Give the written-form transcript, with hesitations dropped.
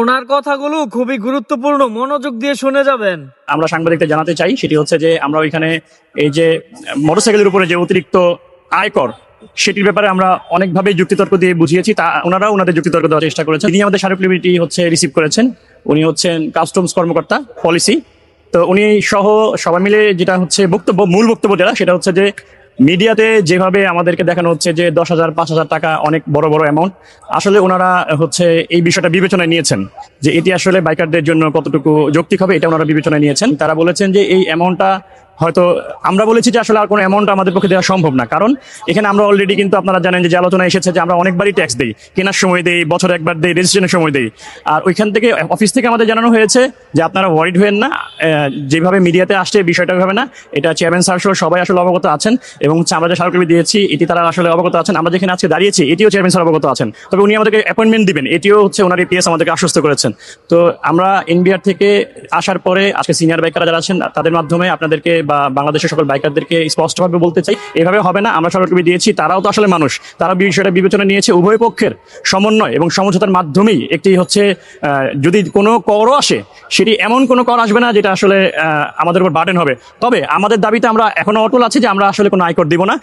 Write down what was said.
ওনার কথাগুলো খুবই গুরুত্বপূর্ণ, মনোযোগ দিয়ে শুনে যাবেন। আমরা সাংবাদিকদের জানাতে চাই সেটি হচ্ছে যে আমরা ওইখানে এই যে মোটরসাইকেলের উপরে যে অতিরিক্ত আয়কর সেটির ব্যাপারে আমরা অনেকভাবে যুক্তিতর্ক দিয়ে বুঝিয়েছি, তা ওনারাও ওনাদের যুক্তিতর্ক দেওয়ার চেষ্টা করেছেন। তিনি আমাদের স্মারকলিপিটি হচ্ছে রিসিভ করেছেন। উনি হচ্ছেন কাস্টমস কর্মকর্তা পলিসি। তো উনি সহ সবাই মিলে যেটা হচ্ছে মূল বক্তব্য যেটা সেটা হচ্ছে যে মিডিয়াতে যেভাবে আমাদেরকে দেখানো হচ্ছে যে 10,000 5,000 টাকা অনেক বড় বড় অ্যামাউন্ট, আসলে ওনারা হচ্ছে এই বিষয়টা বিবেচনায় নিয়েছেন যে এটি আসলে বাইকারদের জন্য কতটুকু যৌক্তিক হবে এটা ওনারা বিবেচনায় নিয়েছেন। তারা বলেছেন যে এই অ্যামাউন্টটা হয়তো আমরা বলেছি যে আসলে আর কোনো অ্যামাউন্ট আমাদের পক্ষে দেওয়া সম্ভব না, কারণ এখানে আমরা অলরেডি কিন্তু আপনারা জানেন যে আলোচনা এসেছে যে আমরা অনেকবারই ট্যাক্স দিই, কেনার সময় দিই, বছরে একবার দিই, রেজিস্ট্রেশনের সময় দিই। আর ওইখান থেকে অফিস থেকে আমাদের জানানো হয়েছে যে আপনারা ওয়ারিড হবেন না, যেভাবে মিডিয়াতে আসছে বিষয়টা হবে না। এটা চেয়ারম্যান স্যার সহ সবাই আসলে অবগত আছেন, এবং হচ্ছে আমরা যে স্মারকলিপি দিয়েছি এটি তারা আসলে অবগত আছেন। আমরা যেখানে আজকে দাঁড়িয়েছি এটিও চেয়ারম্যান স্যার অবগত আছেন, তবে উনি আমাদেরকে অ্যাপয়েন্টমেন্ট দিবেন এটিও হচ্ছে ওনার পিএস আমাদেরকে আশ্বস্ত করেছেন। তো আমরা এনবিআর থেকে আসার পরে আজকে সিনিয়র বাইকাররা যারা আছেন তাদের মাধ্যমে আপনাদেরকে বা বাংলাদেশের সকল বাইকারদেরকে স্পষ্টভাবে বলতে চাই, এভাবে হবে না। আমরা স্মারকলিপি দিয়েছি, তারাও তো আসলে মানুষ, তারা বিষয়টা বিবেচনা নিয়েছে। উভয় পক্ষের সমন্বয় এবং সমঝোতার মাধ্যমেই একটি হচ্ছে যদি কোনো করও আসে সেটি এমন কোনো কর আসবে না যেটা আসলে আমাদের উপর বার্ডেন হবে। তবে আমাদের দাবিতে আমরা এখনো অটল আছি যে আমরা আসলে কোনো আয়কর দিব না।